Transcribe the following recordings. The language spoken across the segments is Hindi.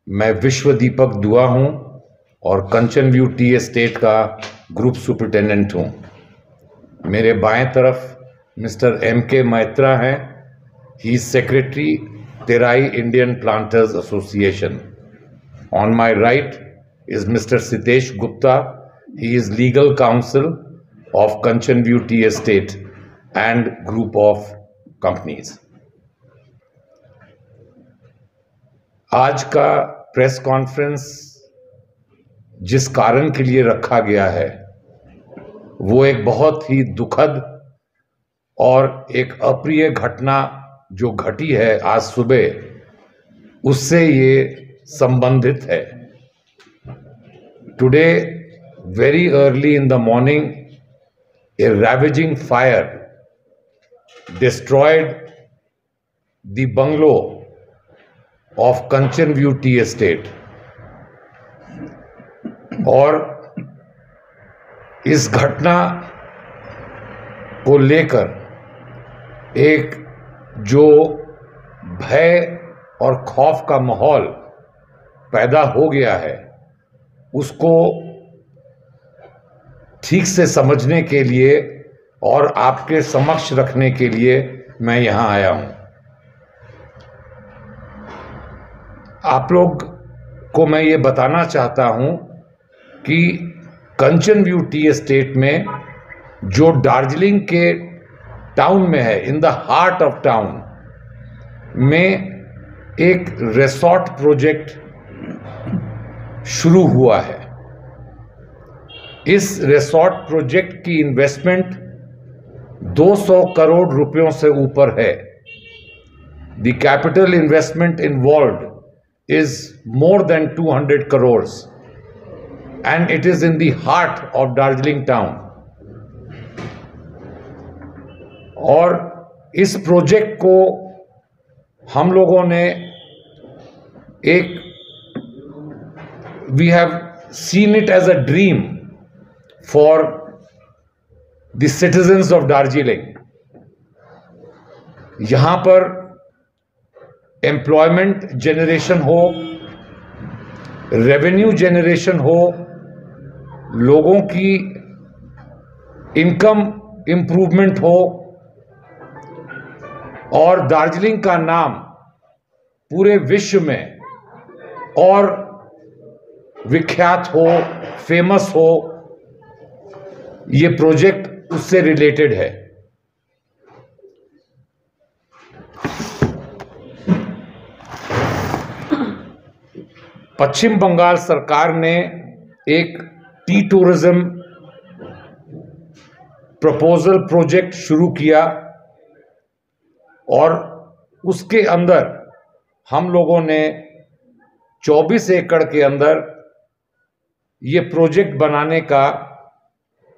मैं विश्व दीपक दुआ हूं और कंचन व्यू टी एस्टेट का ग्रुप सुपरिटेंडेंट हूं। मेरे बाएं तरफ मिस्टर M.K. मैत्रा हैं। He is secretary Terai Indian planters association. On my right is Mr. Sitesh Gupta. He is legal counsel of Kanchan View Tea Estate and group of companies. आज का प्रेस कॉन्फ्रेंस जिस कारण के लिए रखा गया है वो एक बहुत ही दुखद और एक अप्रिय घटना जो घटी है आज सुबह, उससे ये संबंधित है। Today, very early in the morning, a ravaging fire destroyed the bungalow of Kanchan View Tea Estate. और इस घटना को लेकर एक जो भय और खौफ का माहौल पैदा हो गया है, उसको ठीक से समझने के लिए और आपके समक्ष रखने के लिए मैं यहां आया हूं। आप लोग को मैं ये बताना चाहता हूं कि कंचन व्यू टी एस्टेट में जो दार्जिलिंग के टाउन में है, in the heart of town में एक रिसोर्ट प्रोजेक्ट शुरू हुआ है। इस रिसोर्ट प्रोजेक्ट की इन्वेस्टमेंट 200 करोड़ रुपयों से ऊपर है। The capital investment involved is more than 200 crore and it is in the heart of Darjeeling town. और इस प्रोजेक्ट को हम लोगों ने एक we have seen it as a dream for the citizens of Darjeeling. यहां पर एम्प्लॉयमेंट जनरेशन हो, रेवेन्यू जनरेशन हो, लोगों की इनकम इंप्रूवमेंट हो और दार्जिलिंग का नाम पूरे विश्व में और विख्यात हो, फेमस हो। ये प्रोजेक्ट उससे रिलेटेड है। पश्चिम बंगाल सरकार ने एक टी टूरिज्म प्रपोजल प्रोजेक्ट शुरू किया और उसके अंदर हम लोगों ने 24 एकड़ के अंदर ये प्रोजेक्ट बनाने का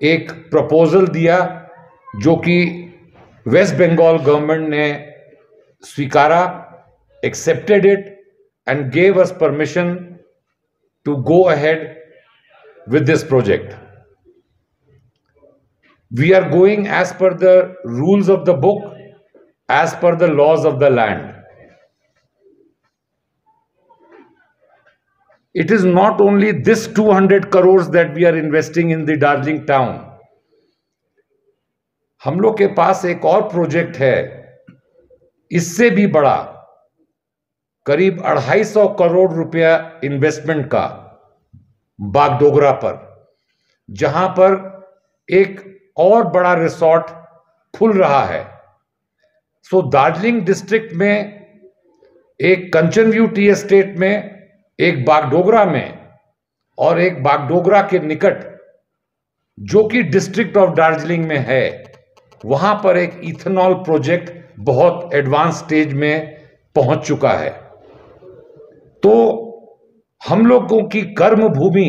एक प्रपोजल दिया, जो कि वेस्ट बंगाल गवर्नमेंट ने स्वीकारा, accepted it and gave us permission to go ahead with this project. We are going as per the rules of the book, as per the laws of the land. It is not only this 200 crores that we are investing in the Darjeeling town. हम लोग के पास एक और प्रोजेक्ट है इससे भी बड़ा, करीब 250 करोड़ रुपया इन्वेस्टमेंट का, बागडोगरा पर, जहां पर एक और बड़ा रिसोर्ट खुल रहा है। सो दार्जिलिंग डिस्ट्रिक्ट में एक कंचन व्यू टी एस्टेट में, एक बागडोगरा में और एक बागडोगरा के निकट जो कि डिस्ट्रिक्ट ऑफ दार्जिलिंग में है, वहां पर एक इथेनॉल प्रोजेक्ट बहुत एडवांस स्टेज में पहुंच चुका है। तो हम लोगों की कर्म भूमि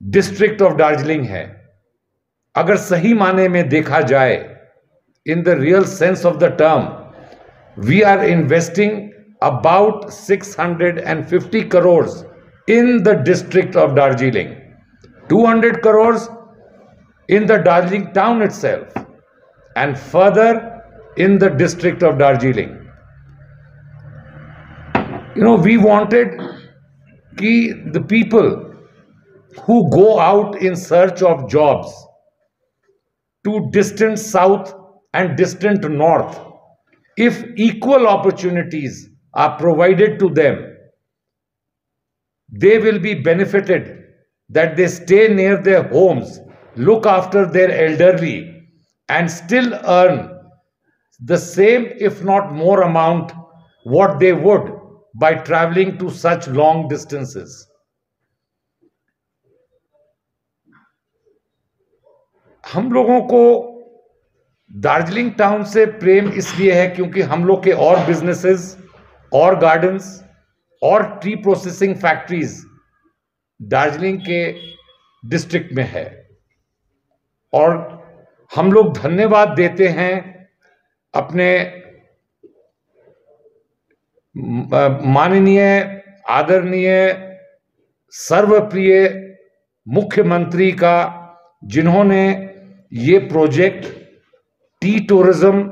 डिस्ट्रिक्ट ऑफ दार्जिलिंग है। अगर सही माने में देखा जाए, in the real sense of the term, we are investing about 650 crores in the district of Darjeeling, 200 crores in the Darjeeling town itself, and further in the district of Darjeeling. We wanted कि the people who go out in search of jobs to distant south and distant north, if equal opportunities are provided to them, they will be benefited, that they stay near their homes, look after their elderly, and still earn the same, if not more amount, what they would by traveling to such long distances. हम लोगों को दार्जिलिंग टाउन से प्रेम इसलिए है क्योंकि हम लोग के और बिजनेसेस और गार्डन्स और ट्री प्रोसेसिंग फैक्ट्रीज दार्जिलिंग के डिस्ट्रिक्ट में है, और हम लोग धन्यवाद देते हैं अपने माननीय आदरणीय सर्वप्रिय मुख्यमंत्री का, जिन्होंने ये प्रोजेक्ट टी टूरिज्म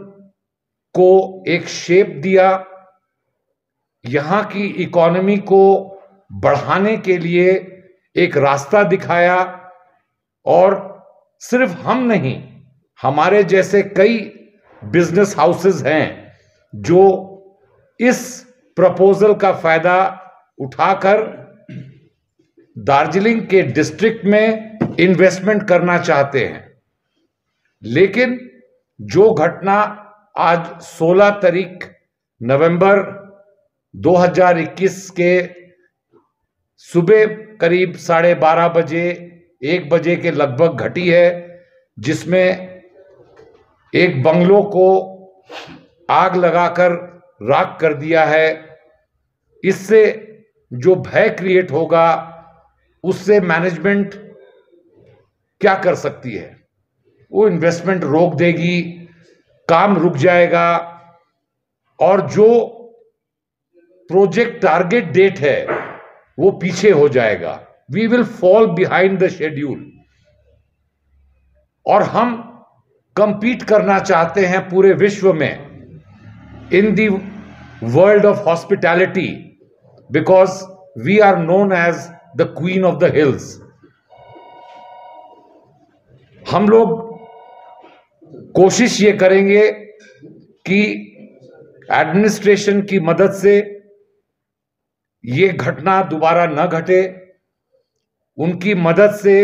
को एक शेप दिया, यहाँ की इकोनॉमी को बढ़ाने के लिए एक रास्ता दिखाया, और सिर्फ हम नहीं, हमारे जैसे कई बिजनेस हाउसेस हैं जो इस प्रपोजल का फायदा उठाकर दार्जिलिंग के डिस्ट्रिक्ट में इन्वेस्टमेंट करना चाहते हैं। लेकिन जो घटना आज 16 तारीख नवंबर 2021 के सुबह करीब 12:30 बजे 1 बजे के लगभग घटी है, जिसमें एक बंगलों को आग लगाकर राख कर दिया है, इससे जो भय क्रिएट होगा उससे मैनेजमेंट क्या कर सकती है? वो इन्वेस्टमेंट रोक देगी, काम रुक जाएगा, और जो प्रोजेक्ट टारगेट डेट है वो पीछे हो जाएगा। We will fall behind the schedule. और हम कंपीट करना चाहते हैं पूरे विश्व में in the world of hospitality, because we are known as the queen of the hills. हम लोग कोशिश ये करेंगे कि एडमिनिस्ट्रेशन की मदद से ये घटना दोबारा न घटे, उनकी मदद से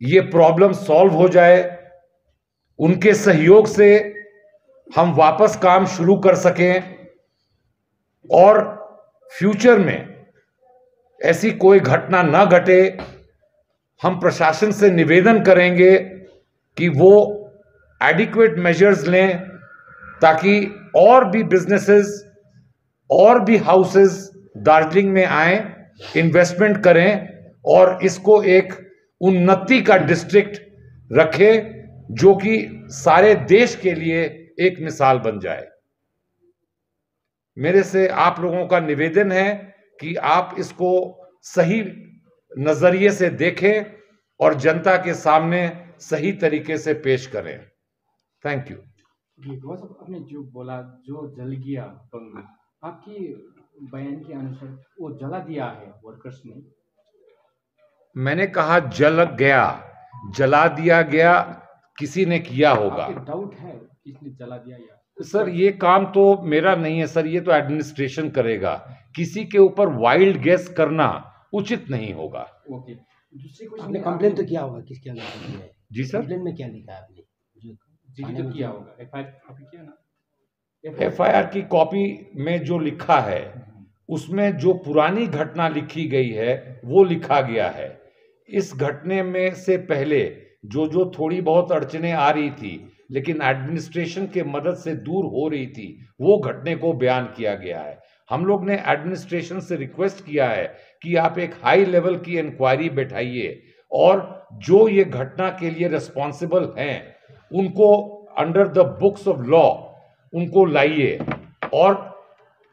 ये प्रॉब्लम सॉल्व हो जाए, उनके सहयोग से हम वापस काम शुरू कर सकें, और फ्यूचर में ऐसी कोई घटना न घटे। हम प्रशासन से निवेदन करेंगे कि वो एडिक्वेट मेजर्स लें, ताकि और भी बिजनेसेस और भी हाउसेस दार्जिलिंग में आए, इन्वेस्टमेंट करें, और इसको एक उन्नति का डिस्ट्रिक्ट रखें जो कि सारे देश के लिए एक मिसाल बन जाए। मेरे से आप लोगों का निवेदन है कि आप इसको सही नजरिए से देखें और जनता के सामने सही तरीके से पेश करें। Thank you. आपने जो बोला जो जल गया बंगला, आपकी बयान के अनुसार वो जला दिया है वर्कर्स ने? मैंने कहा जल गया, जला दिया गया, किसी ने किया होगा। डाउट है किसने जला दिया? या सर ये काम तो मेरा नहीं है सर, ये तो एडमिनिस्ट्रेशन करेगा। किसी के ऊपर वाइल्ड गेस करना उचित नहीं होगा। ओके, दूसरी क्वेश्चन, आपने कंप्लेन तो किया होगा, किसके अंदर किया है? जी सर, कंप्लेन में क्या लिखा है आपने? जी तो किया होगा, एफआईआर कॉपी किया ना? एफआईआर की कॉपी में जो लिखा है उसमें जो पुरानी घटना लिखी गई है वो लिखा गया है। इस घटने में से पहले जो थोड़ी बहुत अड़चने आ रही थी लेकिन एडमिनिस्ट्रेशन के मदद से दूर हो रही थी, वो घटने को बयान किया गया है। हम लोग ने एडमिनिस्ट्रेशन से रिक्वेस्ट किया है कि आप एक हाई लेवल की इंक्वायरी बैठाइए और जो ये घटना के लिए रिस्पॉन्सिबल हैं उनको under the books of law उनको लाइए और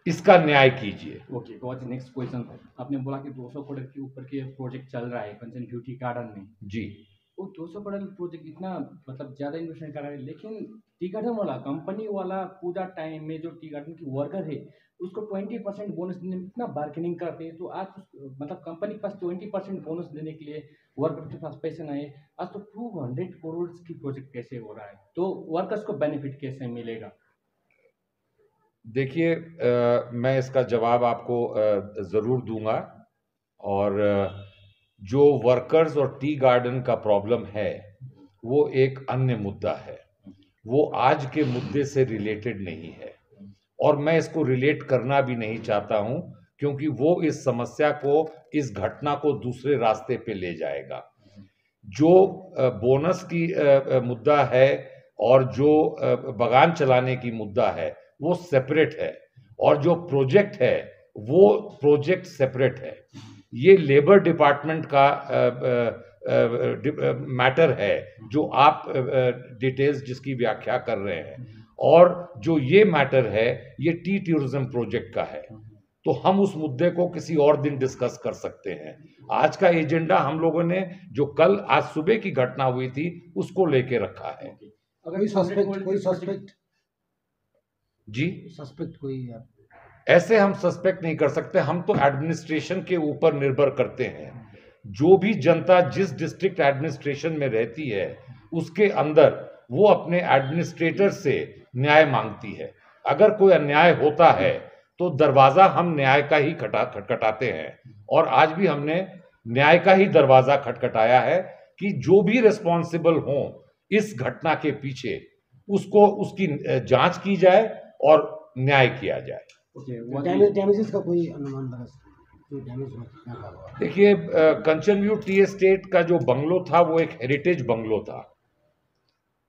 इसका न्याय कीजिए। ओके, तो आज नेक्स्ट क्वेश्चन, आपने बोला कि 200 करोड़ के ऊपर के प्रोजेक्ट चल रहा है कंचन ब्यूटी गार्डन में। जी, वो 200 करोड़ प्रोजेक्ट इतना मतलब ज़्यादा इन्वेस्टमेंट कर रहा है, लेकिन टी गार्डन वाला कंपनी वाला पूरा टाइम में जो टी गार्डन की वर्कर है उसको 20% बोनस देने में इतना बार्गेनिंग करते हैं, तो आज मतलब कंपनी के पास 20% बोनस देने के लिए वर्कर के पास पैसे नहीं है। आज तो 200 करोड़ की प्रोजेक्ट कैसे हो रहा है, तो वर्कर्स को बेनिफिट कैसे मिलेगा? देखिए, मैं इसका जवाब आपको ज़रूर दूंगा। और जो वर्कर्स और टी गार्डन का प्रॉब्लम है वो एक अन्य मुद्दा है, वो आज के मुद्दे से रिलेटेड नहीं है और मैं इसको रिलेट करना भी नहीं चाहता हूं, क्योंकि वो इस समस्या को, इस घटना को दूसरे रास्ते पे ले जाएगा। जो बोनस की मुद्दा है और जो बगान चलाने की मुद्दा है वो सेपरेट है, और जो प्रोजेक्ट है वो प्रोजेक्ट सेपरेट है। ये लेबर डिपार्टमेंट का मैटर है जो आप डिटेल्स जिसकी व्याख्या कर रहे हैं, और जो ये मैटर है ये टी टूरिज्म प्रोजेक्ट का है। तो हम उस मुद्दे को किसी और दिन डिस्कस कर सकते हैं। आज का एजेंडा हम लोगों ने जो कल आज सुबह की घटना हुई थी उसको लेके रखा है। अगर कोई 200 सस्पेक्ट करोड़ कोई की प्रोजेक्ट सस्पेक्ट जी, सस्पेक्ट कोई ऐसे हम सस्पेक्ट नहीं कर सकते, हम तो एडमिनिस्ट्रेशन के ऊपर निर्भर करते हैं। जो भी जनता जिस डिस्ट्रिक्ट एडमिनिस्ट्रेशन में रहती है उसके अंदर वो अपने एडमिनिस्ट्रेटर से न्याय मांगती है। अगर कोई अन्याय होता है तो दरवाजा हम न्याय का ही खटखटाते हैं, और आज भी हमने न्याय का ही दरवाजा खटखटाया है कि जो भी रिस्पॉन्सिबल हो इस घटना के पीछे उसको, उसकी जांच की जाए और न्याय किया जाए। डैमेजेस का कोई अनुमान लगा सकते हैं? जो डैमेज हुआ कितना का हुआ? देखिए, कंचन व्यू टी एस्टेट का जो बंगलो था वो एक हेरिटेज बंगलो था।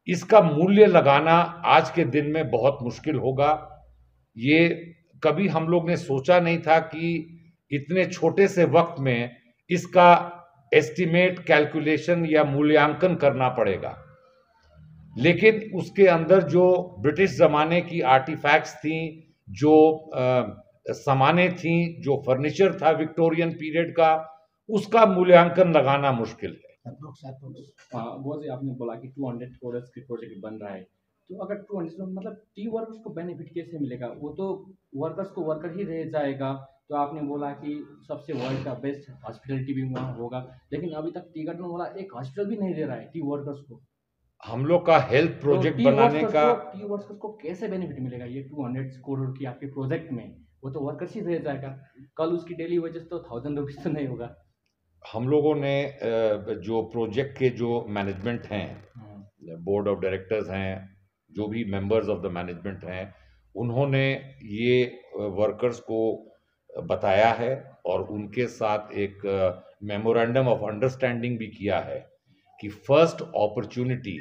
इसका मूल्य लगाना आज के दिन में बहुत मुश्किल होगा। ये कभी हम लोग ने सोचा नहीं था कि इतने छोटे से वक्त में इसका एस्टिमेट, कैलकुलेशन या मूल्यांकन करना पड़ेगा। लेकिन उसके अंदर जो ब्रिटिश ज़माने की आर्टिफैक्ट्स थी, जो सामानें थी, जो फर्नीचर था विक्टोरियन पीरियड का, उसका मूल्यांकन लगाना मुश्किल है। वो जो आपने बोला कि 200 करोड़ की प्रोजेक्ट बन रहा है, तो अगर 200 मतलब टी वर्कर्स को बेनिफिट कैसे मिलेगा? वो तो वर्कर्स को वर्कर ही रह जाएगा। तो आपने बोला कि सबसे वर्ल्ड का बेस्ट हॉस्पिटलिटी भी वहाँ होगा, लेकिन अभी तक टी गार्डन वाला एक हॉस्पिटल भी नहीं दे रहा है टी वर्कर्स को। हम लोग का हेल्थ प्रोजेक्ट टी बनाने वर्कर्स का, को टी वर्कर्स को कैसे बेनिफिट मिलेगा ये 200 करोड़ की आपके प्रोजेक्ट में? वो तो वर्कर्स ही रह जाएगा। कल उसकी डेली वेजेस तो 1000 रुपीज तो नहीं होगा। हम लोगों ने जो प्रोजेक्ट के जो मैनेजमेंट हैं, बोर्ड ऑफ डायरेक्टर्स हैं, जो भी मेंबर्स ऑफ द मैनेजमेंट हैं, उन्होंने ये वर्कर्स को बताया है और उनके साथ एक मेमोरेंडम ऑफ अंडरस्टैंडिंग भी किया है कि first opportunity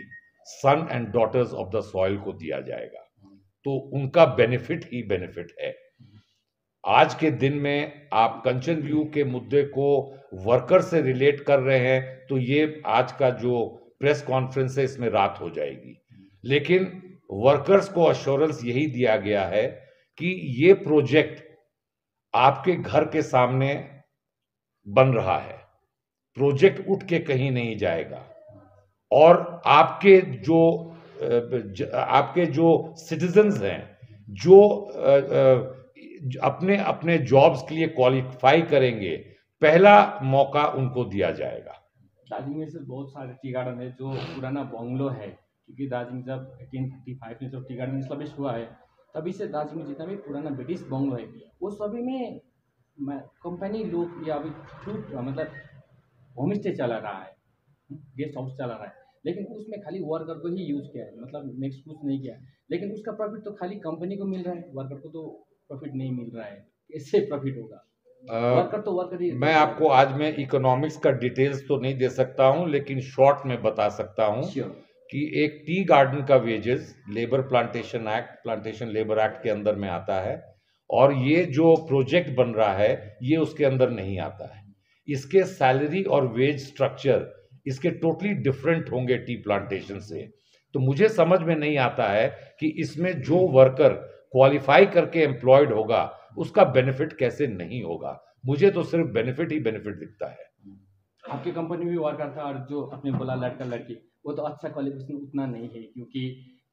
son and daughters of the soil को दिया जाएगा। तो उनका बेनिफिट ही बेनिफिट है। आज के दिन में आप कंचन व्यू के मुद्दे को वर्कर से रिलेट कर रहे हैं तो ये आज का जो प्रेस कॉन्फ्रेंस है इसमें रात हो जाएगी। लेकिन वर्कर्स को अश्योरेंस यही दिया गया है कि ये प्रोजेक्ट आपके घर के सामने बन रहा है, प्रोजेक्ट उठ के कहीं नहीं जाएगा, और आपके जो सिटीजन्स हैं, जो अपने अपने जॉब्स के लिए क्वालिफाई करेंगे, पहला मौका उनको दिया जाएगा। दार्जिलिंग में से बहुत सारे टी गार्डन है जो पुराना बंगलो है, क्योंकि दार्जिलिंग जब 1835 में जब टी गार्डन इस्टेब्लिश हुआ है तभी से दार्जिलिंग में जितना भी पुराना ब्रिटिश बंगलो है वो सभी में कंपनी लोग या अभी मतलब होम स्टे चला रहा है, गेस्ट हाउस चला रहा है, लेकिन उसमें खाली वर्कर को ही यूज किया है, मतलब नेक्स्ट कुछ नहीं किया है। लेकिन उसका प्रॉफिट तो खाली कंपनी को मिल रहा है, वर्कर को तो प्रॉफिट नहीं मिल रहा है। कैसे प्रॉफिट होगा? वर्कर तो वर्कर ही। मैं आपको आज में इकोनॉमिक्स का डिटेल्स तो नहीं दे सकता हूं, लेकिन शॉर्ट में बता सकता हूं कि एक टी गार्डन का wages labour plantation labour act के अंदर में आता है, और ये जो प्रोजेक्ट बन रहा है ये उसके अंदर नहीं आता है। इसके सैलरी और वेज स्ट्रक्चर इसके टोटली डिफरेंट होंगे टी प्लांटेशन से। तो मुझे समझ में नहीं आता है कि इसमें जो वर्कर क्वालिफाई करके एम्प्लॉयड होगा उसका बेनिफिट कैसे नहीं होगा। मुझे तो सिर्फ बेनिफिट ही बेनिफिट दिखता है। आपकी कंपनी भी वर्कर था, और जो आपने बोला लड़का लड़की, वो तो अच्छा क्वालिफिकेशन उतना नहीं है, क्योंकि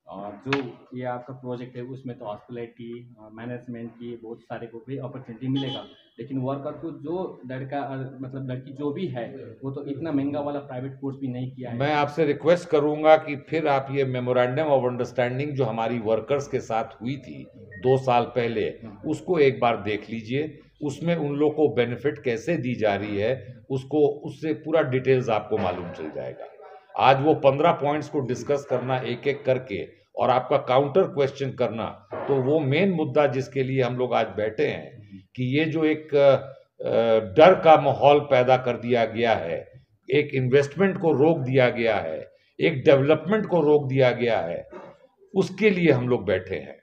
जो ये आपका प्रोजेक्ट है उसमें तो हॉस्पिटलिटी मैनेजमेंट की बहुत सारे को भी अपॉर्चुनिटी मिलेगा, लेकिन वर्कर को जो लड़का मतलब लड़की जो भी है वो तो इतना महंगा वाला प्राइवेट कोर्स भी नहीं किया है। मैं आपसे रिक्वेस्ट करूंगा कि फिर आप ये मेमोरेंडम ऑफ अंडरस्टैंडिंग जो हमारी वर्कर्स के साथ हुई थी 2 साल पहले, उसको एक बार देख लीजिए। उसमें उन लोग को बेनिफिट कैसे दी जा रही है उसको, उससे पूरा डिटेल्स आपको मालूम चल जाएगा। आज वो 15 पॉइंट्स को डिस्कस करना एक एक करके और आपका काउंटर क्वेश्चन करना, तो वो मेन मुद्दा जिसके लिए हम लोग आज बैठे हैं कि ये जो एक डर का माहौल पैदा कर दिया गया है, एक इन्वेस्टमेंट को रोक दिया गया है, एक डेवलपमेंट को रोक दिया गया है, उसके लिए हम लोग बैठे हैं।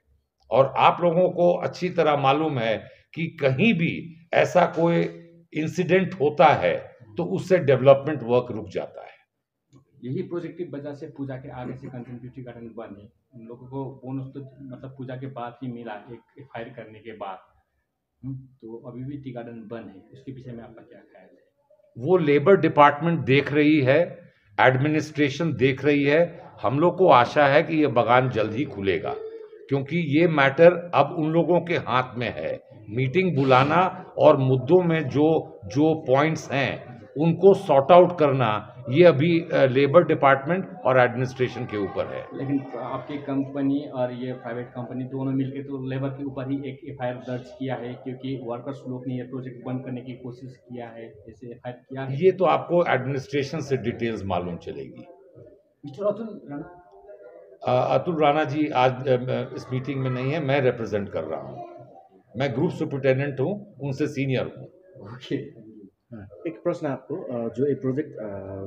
और आप लोगों को अच्छी तरह मालूम है कि कहीं भी ऐसा कोई इंसिडेंट होता है तो उससे डेवलपमेंट वर्क रुक जाता है। यही प्रोजेक्ट की वजह से पूजा के आगे से कंचन ब्यूटी गार्डन बने। उन लोगों को बोनस तो मतलब पूजा के बाद ही मिला, एक फायर करने के बाद। तो अभी भी टी गार्डन बंद है, उसके विषय में आपका क्या ख्याल है? वो लेबर डिपार्टमेंट देख रही है, एडमिनिस्ट्रेशन देख रही है। हम लोग को आशा है कि ये बगान जल्द ही खुलेगा, क्योंकि ये मैटर अब उन लोगों के हाथ में है। मीटिंग बुलाना और मुद्दों में जो जो पॉइंट्स हैं उनको सॉर्ट आउट करना, ये अभी लेबर डिपार्टमेंट और एडमिनिस्ट्रेशन के ऊपर है। लेकिन आपकी कंपनी और ये प्राइवेट कंपनी दोनों मिलकर तो लेबर के ऊपर ही एक एफआईआर दर्ज किया है, क्योंकि वर्कर्स लोग ने ये प्रोजेक्ट बंद करने की कोशिश किया है, ऐसे एफआईआर किया है। ये तो आपको एडमिनिस्ट्रेशन से डिटेल्स मालूम चलेगी। मिस्टर अतुल राणा, अतुल राणा जी आज इस मीटिंग में नहीं है, मैं रिप्रेजेंट कर रहा हूँ। मैं ग्रुप सुपरिटेंडेंट हूँ, उनसे सीनियर हूँ। ओके। हाँ, एक प्रश्न आपको, जो ये प्रोजेक्ट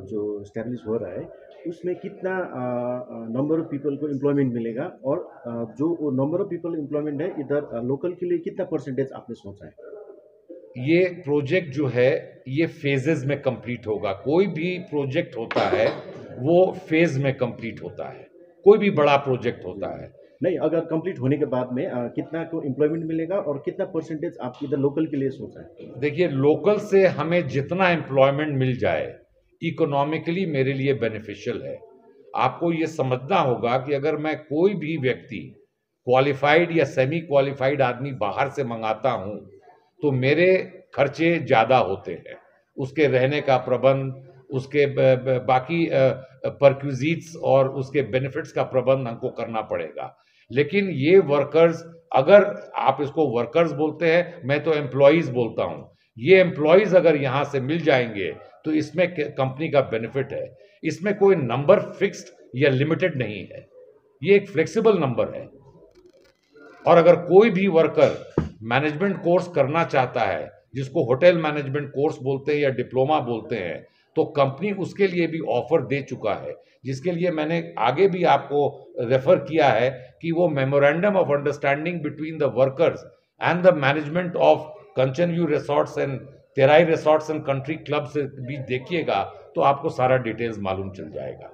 जो स्टैब्लिश हो रहा है उसमें कितना नंबर ऑफ पीपल को एम्प्लॉयमेंट मिलेगा, और जो वो नंबर ऑफ पीपल एम्प्लॉयमेंट है इधर लोकल के लिए कितना परसेंटेज आपने सोचा है? ये प्रोजेक्ट जो है ये फेजेस में कंप्लीट होगा। कोई भी प्रोजेक्ट होता है वो फेज में कंप्लीट होता है, कोई भी बड़ा प्रोजेक्ट होता है। नहीं, अगर कंप्लीट होने के बाद में कितना को एम्प्लॉयमेंट मिलेगा और कितना परसेंटेज आप इधर लोकल के लिए सोचा है? देखिए, लोकल से हमें जितना एम्प्लॉयमेंट मिल जाए इकोनॉमिकली मेरे लिए बेनिफिशियल है। आपको ये समझना होगा कि अगर मैं कोई भी व्यक्ति क्वालिफाइड या सेमी क्वालिफाइड आदमी बाहर से मंगाता हूँ तो मेरे खर्चे ज़्यादा होते हैं। उसके रहने का प्रबंध, उसके बाकी परक्यूजिट्स और उसके बेनिफिट्स का प्रबंध हमको करना पड़ेगा। लेकिन ये वर्कर्स, अगर आप इसको वर्कर्स बोलते हैं, मैं तो एम्प्लॉयज़ बोलता हूँ, ये एम्प्लॉयज़ अगर यहाँ से मिल जाएंगे तो इसमें कंपनी का बेनिफिट है। इसमें कोई नंबर फिक्स्ड या लिमिटेड नहीं है, ये एक फ्लेक्सिबल नंबर है। और अगर कोई भी वर्कर मैनेजमेंट कोर्स करना चाहता है, जिसको होटल मैनेजमेंट कोर्स बोलते हैं या डिप्लोमा बोलते हैं, तो कंपनी उसके लिए भी ऑफर दे चुका है, जिसके लिए मैंने आगे भी आपको रेफर किया है कि वो memorandum of understanding between the workers and the management of Kanchan view resorts and Terai resorts and country club से भी देखिएगा तो आपको सारा डिटेल्स मालूम चल जाएगा।